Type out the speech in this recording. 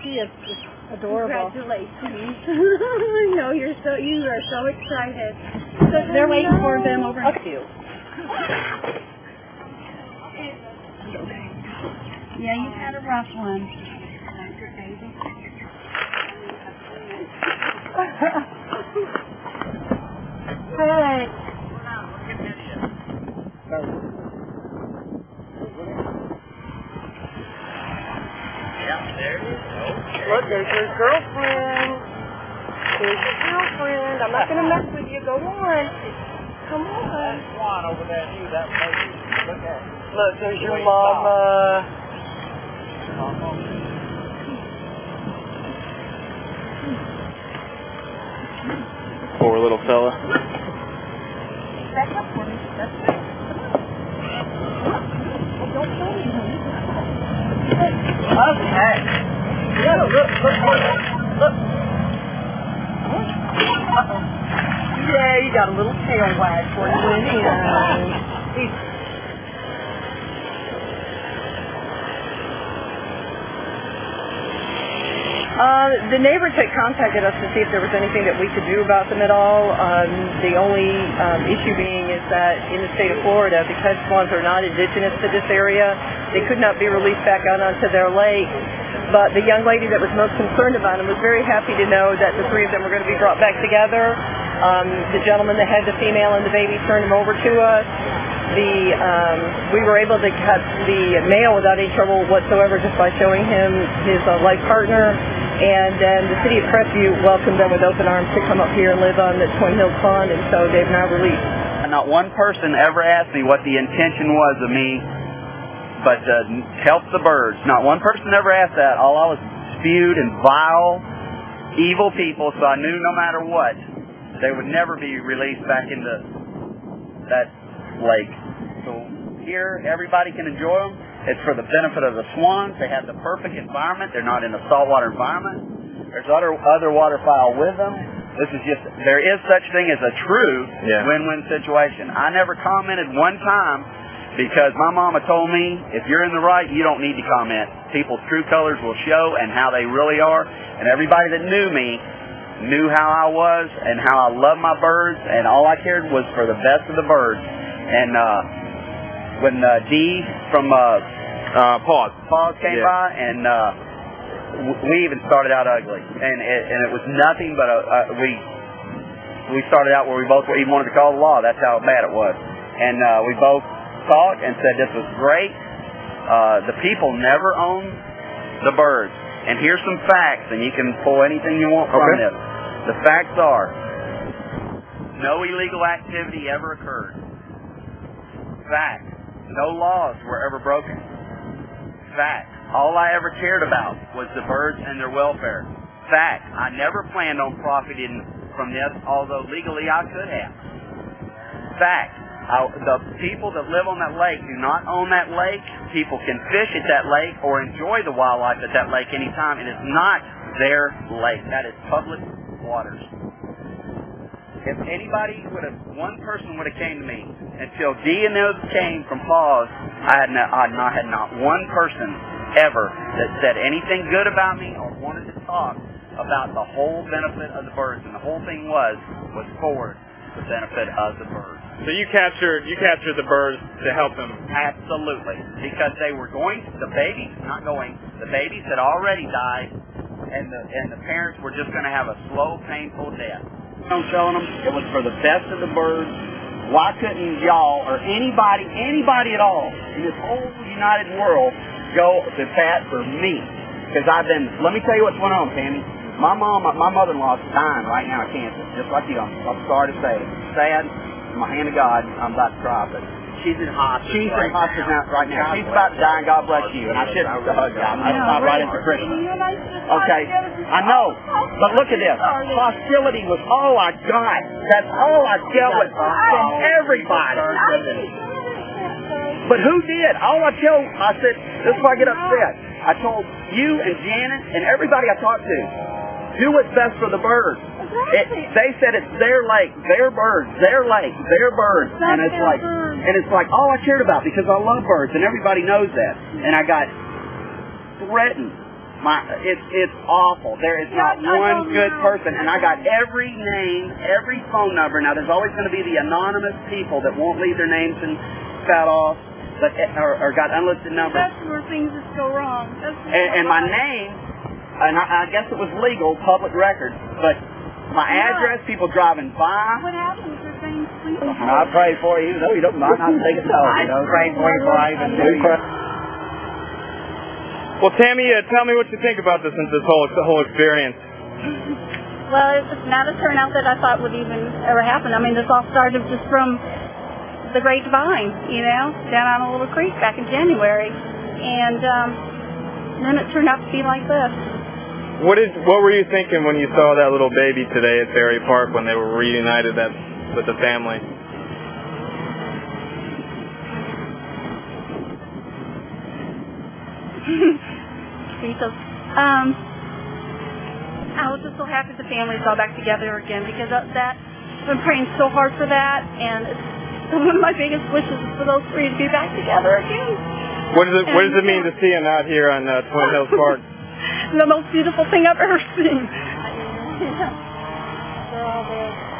She is just adorable. Congratulations. I know you are so excited. So they're waiting for them over in Crestview. Yeah, you've had a rough one. Hey. Look, there's your girlfriend. There's your girlfriend. I'm not going to mess with you. Go on. Come on. That swan over there, that lady. Look at it. Look, there's your mama. Poor little fella. Back up for me. That's right. Don't show me, honey. Okay. Yeah, look. Yeah, you got a little tail wag for you. The neighbors had contacted us to see if there was anything that we could do about them at all. The only issue being is that in the state of Florida, because swans are not indigenous to this area, they could not be released back out onto their lake. But the young lady that was most concerned about them was very happy to know that the three of them were going to be brought back together. The gentleman that had the female and the baby turned them over to us. We were able to catch the male without any trouble whatsoever just by showing him his life partner. And then the city of Crestview welcomed them with open arms to come up here and live on the Twin Hills Pond, and so they've now released. Not one person ever asked me what the intention was of me, but to help the birds. Not one person ever asked that. All I was spewed and vile, evil people, so I knew no matter what, they would never be released back into that lake. So here, everybody can enjoy them. It's for the benefit of the swans. They have the perfect environment. They're not in a saltwater environment. There's other waterfowl with them. There is such thing as a true win-win situation. I never commented one time because my mama told me, if you're in the right, you don't need to comment. People's true colors will show and how they really are. And everybody that knew me knew how I was and how I loved my birds, and all I cared was for the best of the birds. And when Dee from Paws came by, and we even started out ugly, and it was nothing but we started out where we both even wanted to call the law. That's how bad it was. And we both talked and said this was great. The people never own the birds. And here's some facts, and you can pull anything you want from this. The facts are, no illegal activity ever occurred. Fact, no laws were ever broken. Fact, all I ever cared about was the birds and their welfare. Fact, I never planned on profiting from this, although legally I could have. Fact, the people that live on that lake do not own that lake. People can fish at that lake or enjoy the wildlife at that lake anytime. It is not their lake. That is public waters. If one person would have came to me until Dee and those came from Paws, I had not one person ever that said anything good about me or wanted to talk about the whole benefit of the birds. And the whole thing was for the benefit of the birds. So you captured the birds to help them? Absolutely, because the babies had already died, and the parents were just going to have a slow, painful death. I'm showing them it was for the best of the birds. Why couldn't y'all or anybody at all in this whole united world go to bat for me? Because let me tell you what's going on, Tammy. My mother-in-law is dying right now of cancer, just like you. I'm sorry to say it. It's sad. In my hand of God, I'm about to cry, but she's in hospice. She's in hospice right now. She's about to die, and God bless you. And I shouldn't have hugged you. I'm not right into Christmas. Okay, I know. But look at this. Hostility was all I got. That's all I dealt with from everybody. But who did? I said, this is why I get upset. I told you and Janet and everybody I talked to, do what's best for the birds. They said it's their lake, their birds, their lake, their birds, and it's like all I cared about because I love birds, and everybody knows that. And I got threatened It's awful. There is not one good person, and I got every name, every phone number. Now, there's always going to be the anonymous people that won't leave their names and spat off, but or got unlisted numbers. That's where things just go wrong. And my name, and I guess it was legal, public record, but my address, people driving by. What happens if things sleep? I pray for you, though you don't mind not taking it off. I pray for you before I even do you. Well, Tammy, tell me what you think about this whole experience. Well, it's not a turnout that I thought would even ever happen. I mean, this all started just from the Great Divine, you know, down on a little creek back in January, and then it turned out to be like this. What were you thinking when you saw that little baby today at Ferry Park when they were reunited with the family? So, I was just so happy the family's all back together again, because I've been praying so hard for that, and it's one of my biggest wishes is for those three to be back together again. What does it mean to see them out here on Twin Hills Park? The most beautiful thing I've ever seen. They're all there.